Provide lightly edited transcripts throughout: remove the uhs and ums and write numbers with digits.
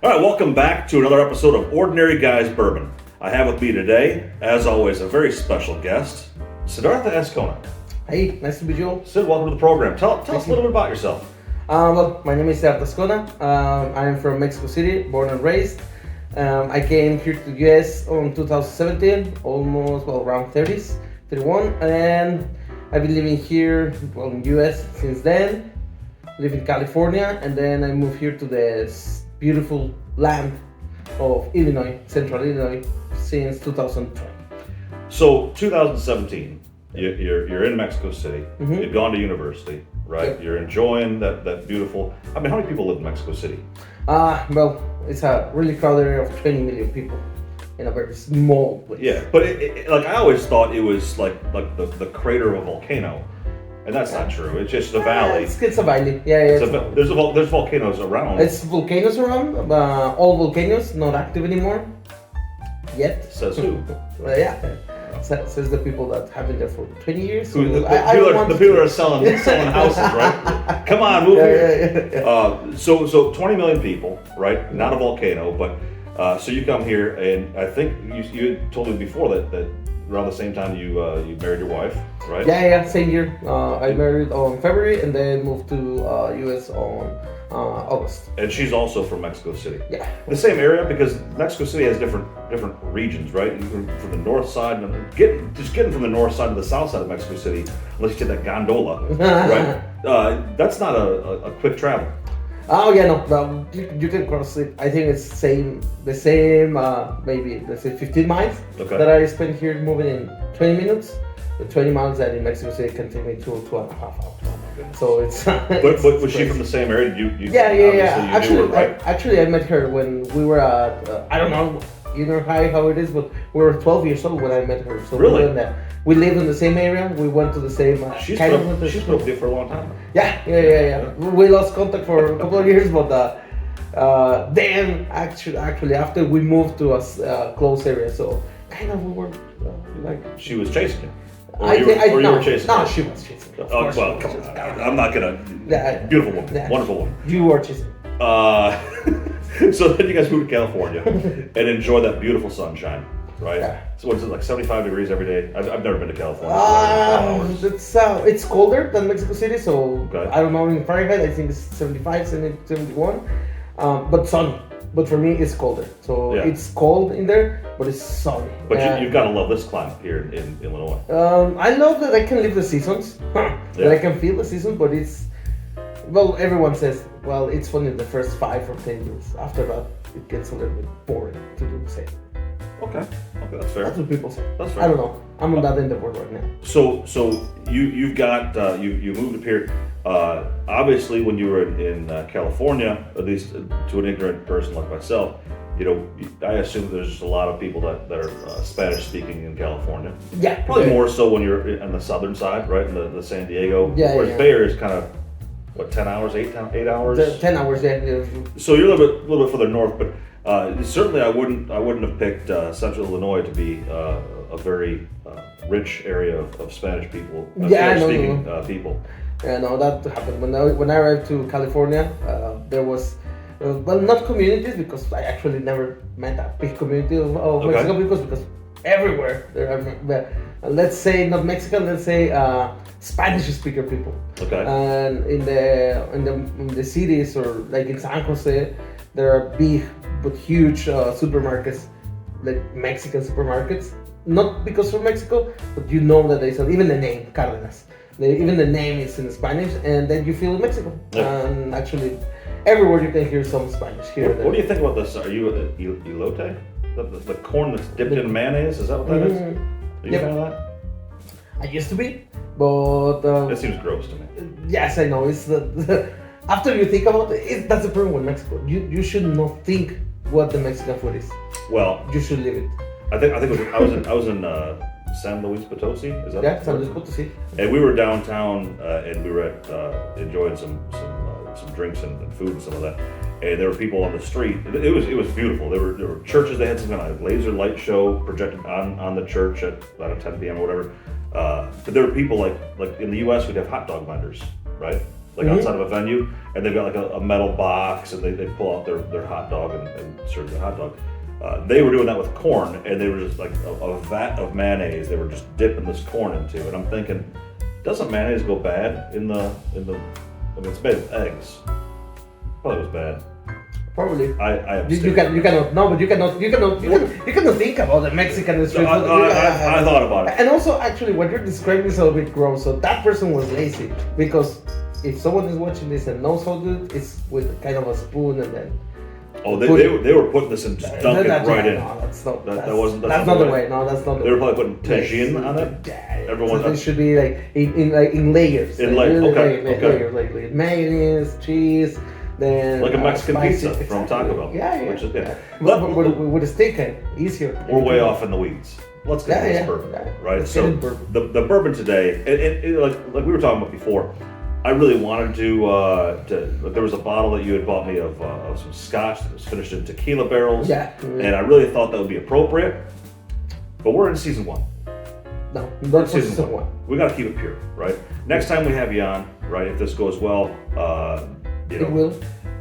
All right, welcome back to another episode of Ordinary Guys Bourbon. I have with me today, as always, a very special guest, Siddharta Azcona. Hey, nice to meet you all. Sid, welcome to the program. Tell us a little bit about yourself. My name is Siddharta Azcona. I am from Mexico City, born and raised. I came here to the US in 2017, around 31, and I've been living here in the US since then. Live in California, and then I moved here to this beautiful land of Illinois, Central Illinois, since 2020. So, 2017, you're in Mexico City. Mm-hmm. You've gone to university, right? Yep. You're enjoying that beautiful. I mean, how many people live in Mexico City? It's a really crowded area of 20 million people in a very small place. Yeah, but like I always thought it was like the crater of a volcano. And that's not true. It's just a valley. It's a valley. Yeah. There's volcanoes around. It's volcanoes around. All volcanoes not active anymore. Yet. Says who? Yeah. Says the people that have been there for 20 years. The people are selling houses, right? Come on, move here. Yeah. So 20 million people, right? Not a volcano, but so you come here, and I think you had told me before that around the same time you married your wife, right? Yeah, same year. I married on February and then moved to US on August. And she's also from Mexico City. Yeah. The same area, because Mexico City has different regions, right? From the north side, getting from the north side to the south side of Mexico City, unless you get that gondola, right? That's not a quick travel. Oh yeah, no, you can cross it. I think it's the same, maybe let's say 15 miles that I spent here moving in 20 minutes. The 20 miles that in Mexico City can take me 2.5 hours. So it's. But was she from the same area? Yeah. Right? Actually, I met her when we were at I don't know, how it is, but we were 12 years old when I met her. So really? We lived in the same area. We went to the same. She's been with you for a long time. Yeah. We lost contact for a couple of years, but then actually after we moved to a close area, so kind of we were like. She was chasing you. You were chasing her? No, she was chasing. Oh well, come on. I'm not gonna. Beautiful woman, wonderful woman. You were chasing. So then you guys moved to California and enjoy that beautiful sunshine, right? Yeah. So what is it, like 75 degrees every day? I've never been to California. It's colder than Mexico City, so okay. I don't know in Fahrenheit. I think it's 75, 71, but sunny. But for me, it's colder. So it's cold in there, but it's sunny. But you've got to love this climate here in Illinois. I love that I can live the seasons, that I can feel the seasons, but it's, well, everyone says, well, it's fun in the first 5 or 10 years. After that, it gets a little bit boring to do the same. Okay, that's fair. That's what people say. That's fair. I don't know. I'm on that end of the world right now. So you've got you moved up here. Obviously, when you were in California, at least to an ignorant person like myself, I assume there's just a lot of people that are Spanish speaking in California. Yeah. Probably more so when you're on the southern side, right, in the San Diego. Yeah. Whereas Bay Area is kind of 10 hours, 8 hours. 10 hours, yeah. So you're a little bit further north, but certainly I wouldn't have picked Central Illinois to be a very rich area of Spanish people. Spanish-speaking people. Yeah, no, that happened when I arrived to California. There was not communities, because I actually never met a big community of Mexican people, because everywhere there are, let's say not Mexican, let's say Spanish speaker people. Okay. And in the cities, or like in San Jose, there are big but huge supermarkets, like Mexican supermarkets. Not because from Mexico, but that they sell, even the name Cárdenas. Even the name is in Spanish, and then you feel Mexico. Yeah. And actually, everywhere you can hear some Spanish here. What do you think about this? Are you elote? The corn that's dipped in mayonnaise? Is that what that is? Are you a fan of that? I used to be, but that seems gross to me. Yes, I know. It's after you think about it, that's the problem with Mexico. You should not think what the Mexican food is. Well, you should live it. I think I was in San Luis Potosi. Is that San Luis Potosi? And we were downtown, and we were enjoying some drinks and food and some of that. And there were people on the street. It was beautiful. There were churches. They had some kind of laser light show projected on the church at about 10 p.m. or whatever. But there were people like in the U.S. we'd have hot dog vendors, right? like outside of a venue, and they've got like a metal box, and they pull out their hot dog and serve the hot dog. They were doing that with corn, and they were just like a vat of mayonnaise. They were just dipping this corn into, and I'm thinking, doesn't mayonnaise go bad in the? I mean, it's made with eggs. I thought it was bad. Probably. I you cannot. No, but you cannot think about the Mexican street food. I thought about it. And also, actually, what you're describing is a little bit gross. So that person was lazy, because if someone is watching this and knows how to do it, it's with kind of a spoon and then. Oh, they were putting this and just dunking it right in. No, that's not. That's not the way. No, that's not the way. They were probably putting tagine on it. Yeah, Everyone. So it should be like in layers. In layers. Okay. Layers, like mayonnaise, cheese. Then, like a Mexican spicy, pizza from Taco Bell. Yeah. Which is, yeah. But with a steak, easier. We're way off in the weeds. Let's get to this bourbon, right? Let's So get bourbon. the bourbon today, it, like we were talking about before, I really wanted to. There was a bottle that you had bought me of some Scotch that was finished in tequila barrels. Yeah. And I really thought that would be appropriate. But we're in season 1. No, not season 1. We got to keep it pure, right? Next time we have you on, right? If this goes well, it will.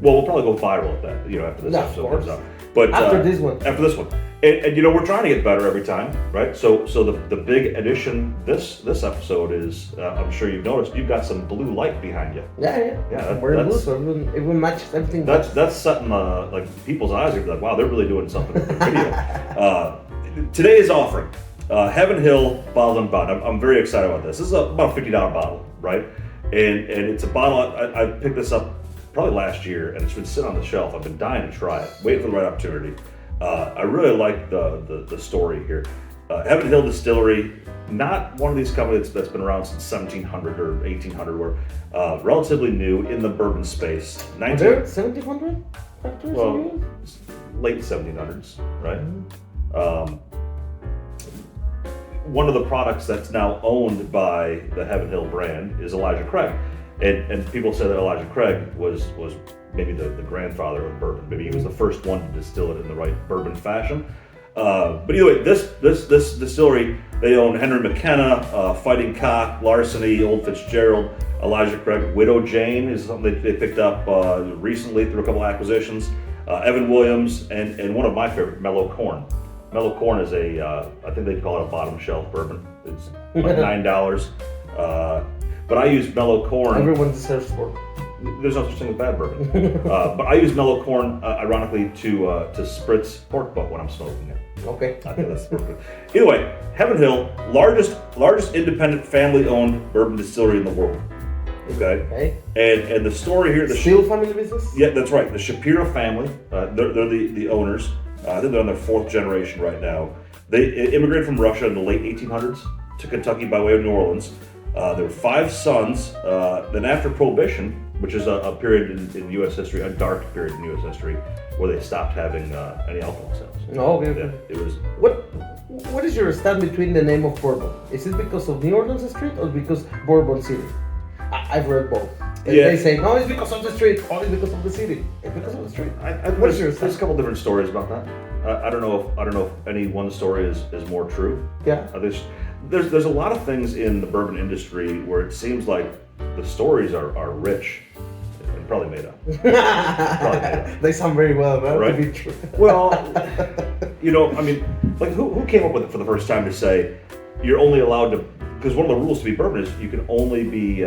Well, we'll probably go viral at that, after this episode comes out. But after this one. After this one. And we're trying to get better every time, right? So the big addition this episode is, I'm sure you've noticed, you've got some blue light behind you. Yeah. We're blue, so it will match everything. That's setting like people's eyes are like, wow, they're really doing something with the video. Today's offering, Heaven Hill Bottled and Bond. I'm very excited about this. This is about a $50 bottle, right? And it's a bottle, I picked this up probably last year, and it's been sitting on the shelf. I've been dying to try it, waiting for the right opportunity. I really like the story here. Heaven Hill Distillery, not one of these companies that's been around since 1700 or 1800, we're relatively new in the bourbon space. 1700? Well, late 1700s, right? One of the products that's now owned by the Heaven Hill brand is Elijah Craig. And people say that Elijah Craig was maybe the grandfather of bourbon. Maybe he was the first one to distill it in the right bourbon fashion. But either way, this distillery, they own Henry McKenna, Fighting Cock, Larceny, Old Fitzgerald, Elijah Craig. Widow Jane is something they picked up recently through a couple acquisitions. Evan Williams, and one of my favorite, Mellow Corn. Mellow Corn is I think they call it a bottom shelf bourbon. It's like $9. But I use Mellow Corn. Everyone deserves pork. There's no such thing as bad bourbon. But I use Mellow Corn, ironically, to spritz pork butt when I'm smoking it. Okay. I think that's perfect. Either way, Heaven Hill, largest independent family-owned bourbon distillery in the world. Okay. And the story here, still family business? Yeah, that's right. The Shapiro family, they're the owners. I think they're on their 4th generation right now. They immigrated from Russia in the late 1800s to Kentucky by way of New Orleans. There were 5 sons. Then after Prohibition, which is a period in U.S. history, a dark period in U.S. history, where they stopped having any alcohol sales. Oh, okay. Yeah, it was. What is your stand between the name of Bourbon? Is it because of New Orleans Street or because Bourbon City? I've read both. They say, no, it's because of the street, or it's because of the city. It's because of the street. There's a couple different stories about that. I don't know if any one story is more true. Yeah. There's a lot of things in the bourbon industry where it seems like the stories are rich and probably made up. They sound very well, right? To be true. Well, I mean, like who came up with it for the first time to say you're only allowed to? Because one of the rules to be bourbon is you can only be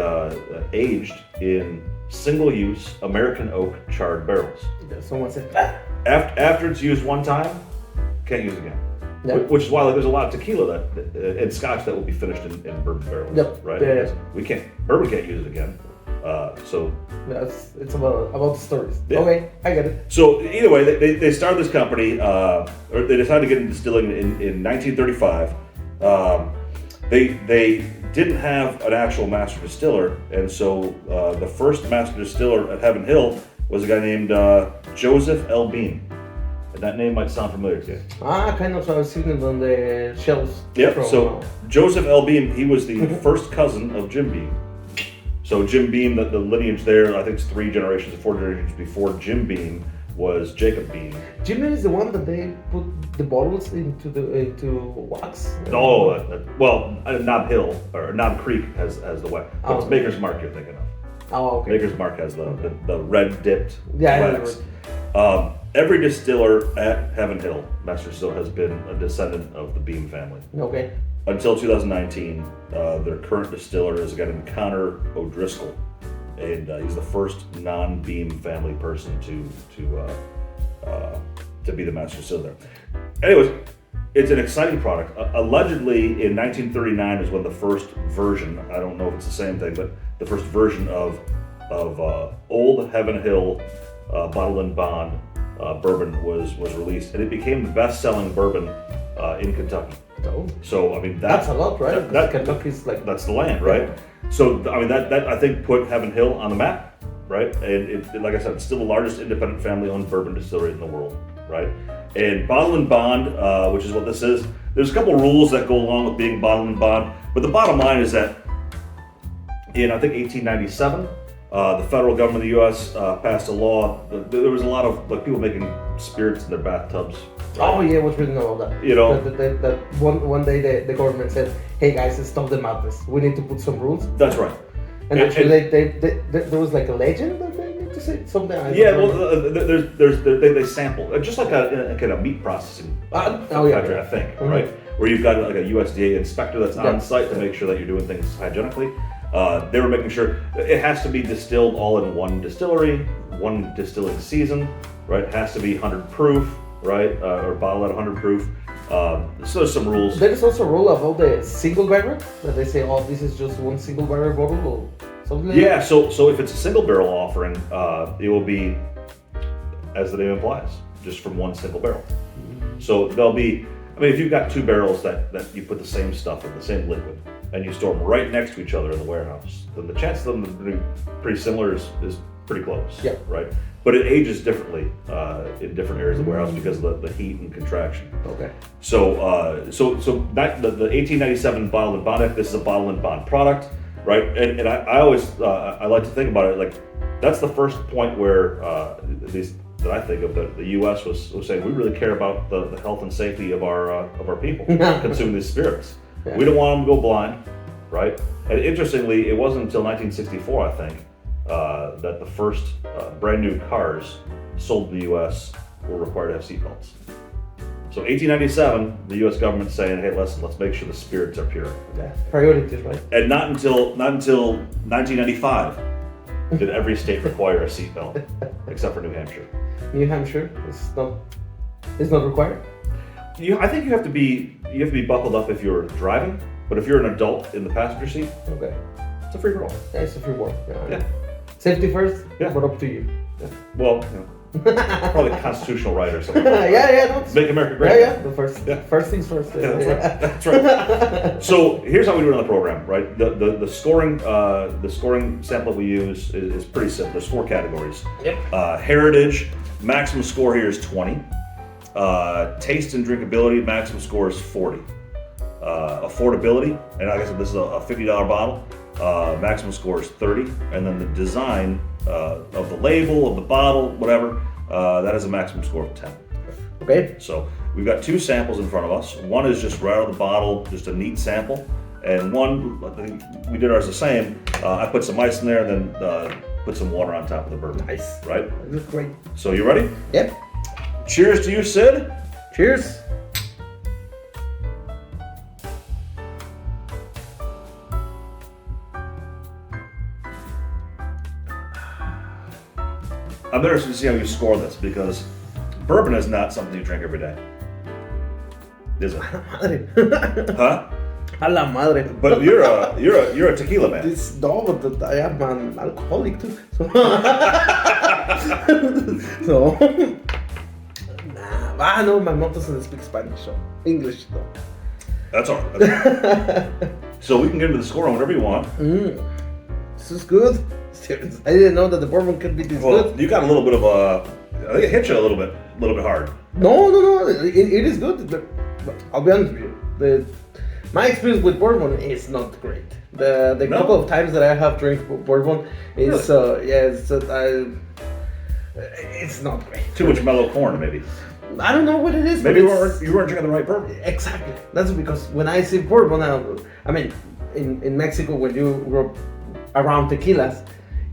aged in single-use American oak charred barrels. Someone said that. After it's used one time, can't use it again. Yep. Which is why there's a lot of tequila and Scotch that will be finished in bourbon barrels. Yep. Right. Yeah. Bourbon can't use it again. So. It's about the stories. Yeah. Okay, I get it. So either way, they started this company, or they decided to get into distilling in 1935. They didn't have an actual master distiller, and so the first master distiller at Heaven Hill was a guy named Joseph L. Beam. And that name might sound familiar to you. Kind of. So I was sitting it on the shelves. Yep. So Joseph L. Beam, he was the first cousin of Jim Beam. So Jim Beam, the lineage there, I think it's 3 generations or 4 generations before Jim Beam was Jacob Beam. Jim Beam is the one that they put the bottles into wax. Oh, well, Knob Hill or Knob Creek has the wax. It's Maker's Mark you're thinking of. Oh, okay. Maker's Mark has the red dipped Yeah, wax. Every distiller at Heaven Hill, Master Distiller, has been a descendant of the Beam family. Okay. Until 2019, their current distiller is a guy named Connor O'Driscoll, and he's the first non-Beam family person to be the master distiller. Anyways, it's an exciting product. Allegedly, in 1939 is when the first version, I don't know if it's the same thing, but the first version of Old Heaven Hill Bottled and Bond bourbon was released, and it became the best-selling bourbon in Kentucky. Oh. So I mean that's a lot, right? That Kentucky's like that's the land, right? Yeah. So I mean that I think put Heaven Hill on the map, right? And it, like I said, it's still the largest independent family-owned bourbon distillery in the world, right? And Bottle and Bond, which is what this is, there's a couple rules that go along with being Bottle and Bond, but the bottom line is that in I think 1897, the federal government of the U.S. Passed a law. There was a lot of people making spirits in their bathtubs. Right? Oh yeah, what's written about that? You know, that one day the government said, "Hey guys, stop the madness. We need to put some rules." That's right. And actually, there was like a legend that they need to say something. They sample just like a kind of meat processing factory, I think, Mm-hmm. right? Where you've got like a USDA inspector that's on site to make sure that you're doing things hygienically. They were making sure it has to be distilled all in one distillery, one distilling season, right? It has to be 100 proof, right? Or bottled at 100 proof. So there's some rules. There is also a rule about the single barrel that they say, "Oh, this is just one single barrel bottle," or something like that. Yeah. So if it's a single barrel offering, it will be, as the name implies, just from one single barrel. So there'll be. I mean, if you've got two barrels that you put the same stuff in, the same liquid, and you store them right next to each other in the warehouse, then the chance of them to be pretty similar is pretty close. Yeah. Right. But it ages differently in different areas of the warehouse because of the heat and contraction. Okay. So that, the 1897 Bottle and Bond Act, this is a Bottle and Bond product, right? And I always I like to think about it like that's the first point where at least that I think of the U.S. was saying we really care about the health and safety of our people consuming these spirits. Yeah. We don't want them to go blind, right? And interestingly, it wasn't until 1964, I think, that the first brand new cars sold in the U.S. were required to have seatbelts. So 1897, the U.S. government saying, "Hey, listen, let's make sure the spirits are pure." Yeah, priorities, right? And not until 1995 did every state require a seatbelt, except for New Hampshire. New Hampshire is not required. I think you have to be buckled up if you're driving, but if you're an adult in the passenger seat, okay, it's a free roll. Yeah, it's a free roll. Yeah. Safety first, yeah, but up to you. Yeah. Well, probably constitutional right or something. Yeah. Make America great. Yeah. The first things first. Yeah, that's right. So here's how we do it on the program, right? The scoring sample we use is pretty simple. There's 4 categories. Yep. Heritage, maximum score here is 20. Taste and drinkability, maximum score is 40. Affordability, and like I said, this is a $50 bottle. Maximum score is 30, and then the design of the label, of the bottle, whatever, that has a maximum score of 10. Okay. So we've got 2 samples in front of us. One is just right out of the bottle, just a neat sample, and one, I think we did ours the same. I put some ice in there, and then put some water on top of the bourbon. Nice. Right? That's great. So you ready? Yep. Cheers to you, Sid. Cheers. I'm interested to see how you score this because bourbon is not something you drink every day, is it? Madre. Huh? A la madre. But you're a tequila man. But I am an alcoholic too. No, my mom doesn't speak Spanish, so English though. That's all right. So we can get into the score on whatever you want. This is good. I didn't know that the bourbon could be this good. You got a little bit of I think it hit you a little bit hard. No. It is good. But I'll be honest with you. My experience with bourbon is not great. The couple of times that I have drank bourbon is it's not great. Too much mellow corn, maybe. I don't know what it is. Maybe you weren't drinking the right bourbon. Exactly. That's because when I say bourbon, I mean in Mexico when you grow around tequilas,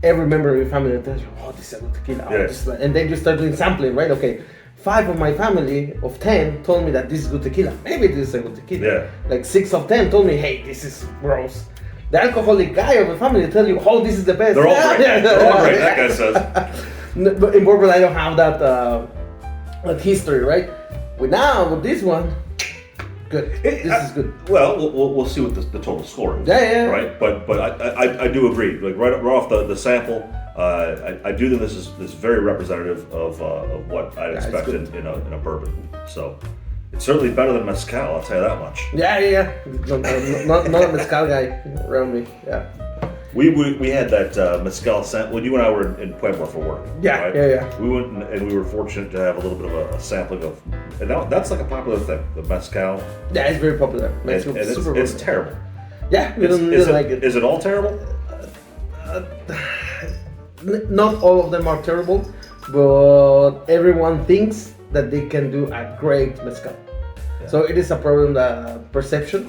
every member of your family tells you, oh, this is a good tequila. Oh, Yes. and then you start doing sampling, right? Okay, 5 of my family of 10 told me that this is good tequila. Maybe this is a good tequila. Yeah. Like 6 of 10 told me, hey, this is gross. The alcoholic guy of the family tell you, oh, this is the best. They're all great. They're all great. That guy says. But in bourbon, I don't have that history, right? With this one, good. This is good. Well, we'll see what the total score is. Yeah. Right, but I do agree. Like right off the sample, I do think this is very representative of what I'd expect in a bourbon. So it's certainly better than mezcal. I'll tell you that much. Yeah. Not a mezcal guy around me. Yeah. We had that mezcal sample when you and I were in Puebla for work. Yeah, right? yeah. We went and we were fortunate to have a little bit of a sampling of, and that's like a popular thing, the mezcal. Yeah, it's very popular. And it's terrible. Yeah, we don't like it. Is it all terrible? Not all of them are terrible, but everyone thinks that they can do a great mezcal. Yeah. So it is a problem, the perception.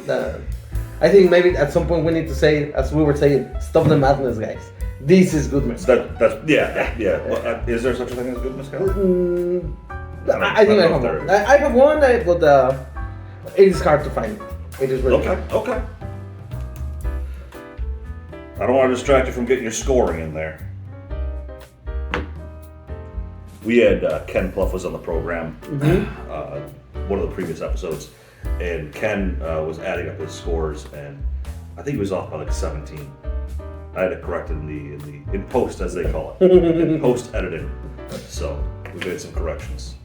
I think maybe at some point we need to say, as we were saying, stop the madness, guys. This is good mezcal. Yeah. Well, is there such a thing as good mezcal? I think I have one. I have one, but it is hard to find. It is really hard. Okay. I don't want to distract you from getting your scoring in there. We had Ken Pluff was on the program, one of the previous episodes, and Ken was adding up his scores, and I think he was off by like 17. I had to correct it in post, as they call it, in post editing. So we made some corrections.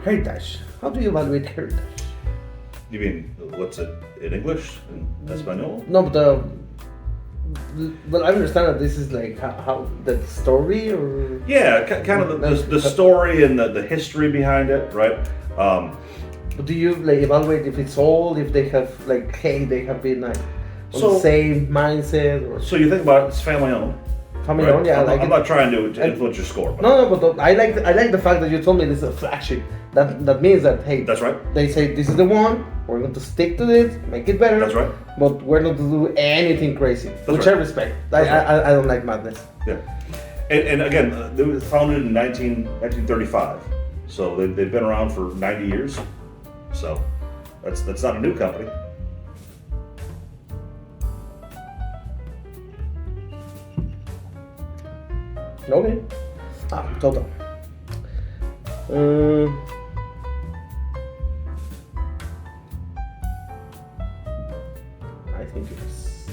Heritage. How do you evaluate heritage? You mean, what's it in English? In Espanol? No, but well, I understand that this is like how the story, or yeah, kind of the story and the history behind it, right? Do you like evaluate if it's old, if they have like, hey, they have been like on the same mindset, or so you think about it, it's family owned. Family right? owned, yeah. I'm not trying to influence your score. But I like the fact that you told me this is a flagship. That means that, hey, that's right. They say this is the one. We're going to stick to it, make it better. That's right. But we're not to do anything crazy, which I respect. I don't like madness. Yeah. And again, they were founded in 1935, so they've been around for 90 years. So that's not a new company. Okay. Total. I think it's...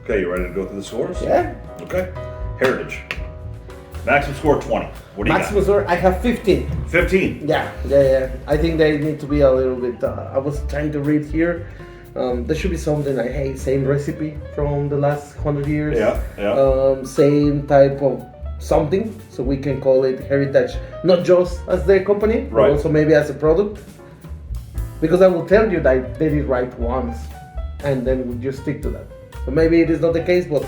Okay, you ready to go through the scores? Yeah. Okay. Heritage. Maximum score 20. What do you Maximum score, I have 15. 15? Yeah. I think they need to be a little bit... I was trying to read here. There should be something like, hey, same recipe from the last 100 years. Yeah. Same type of something, so we can call it heritage, not just as the company, right, but also maybe as a product. Because I will tell you that they did right once, and then we just stick to that. So maybe it is not the case, but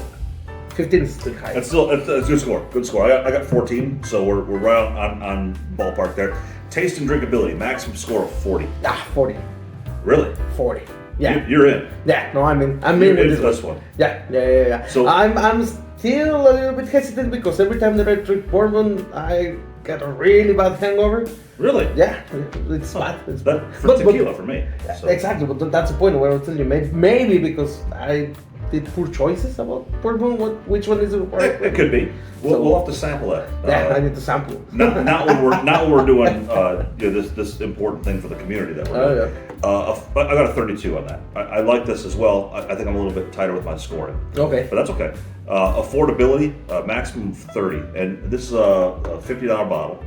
15 is still high. It's a good score. Good score. I got 14, so we're right on ballpark there. Taste and drinkability, maximum score of 40. 40. Really? 40. Yeah. You're in. Yeah. No, I'm in with this one. Yeah. So I'm still a little bit hesitant because every time that I drink bourbon, I get a really bad hangover. Really? Yeah, it's bad. It's bad. For tequila for me. So. Exactly, but that's the point where I'll tell you. Maybe because I did poor choices about bourbon. Which one is it? It could be. We'll have to sample that. Yeah, I need to sample. Not when we're doing this important thing for the community that we're doing. I got a 32 on that. I like this as well. I think I'm a little bit tighter with my scoring. Okay. But that's okay. Affordability, maximum 30, and this is a $50 bottle.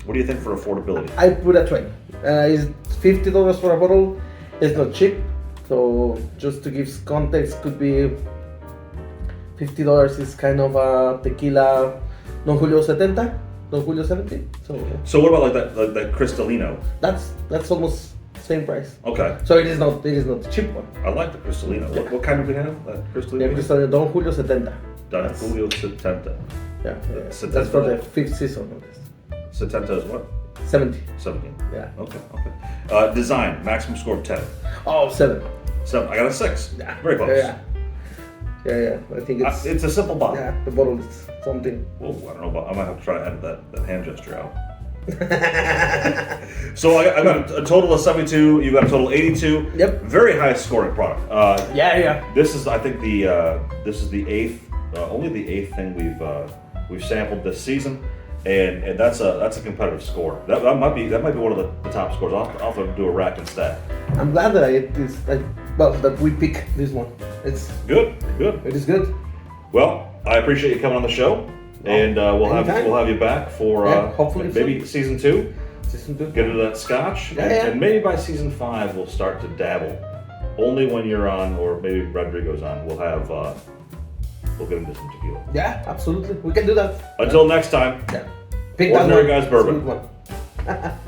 What do you think for affordability? I put a 20. It's $50 for a bottle. It's not cheap. So just to give context, could be $50 is kind of a tequila Don Julio 70, Don Julio 70. So what about like that Cristalino? That's almost same price. Okay. So it is not the cheap one. I like the Cristalino. Yeah. What kind do we have? Cristalino? Yeah, Cristalino Don Julio 70. Don Julio 70. Yeah. 70. That's for the 5th season of this. 70 is what? 70. 17. Yeah. Okay. Design, maximum score of 10. Oh, 7. 7. I got a 6. Yeah. Very close. Yeah. I think It's a simple bottle. Yeah, the bottle is something. Well, I don't know, but I might have to try to edit that hand gesture out. So I got a total of 72. You got a total of 82. Yep. Very high scoring product. Yeah. This is, I think, this is the eighth, only the eighth thing we've sampled this season, and that's a competitive score. That might be one of the top scores. I'll have to do a rack and stack. I'm glad that that we pick this one. It's Good. It is good. Well, I appreciate you coming on the show, and we'll have you back for hopefully maybe season 2. Season 2. Get into that scotch, and maybe by season 5 we'll start to dabble. Only when you're on, or maybe Rodrigo's on, we'll get into some tequila. Yeah, absolutely. We can do that. Until next time. Yeah. Pick Ordinary that one. Guys Bourbon. It's a good one.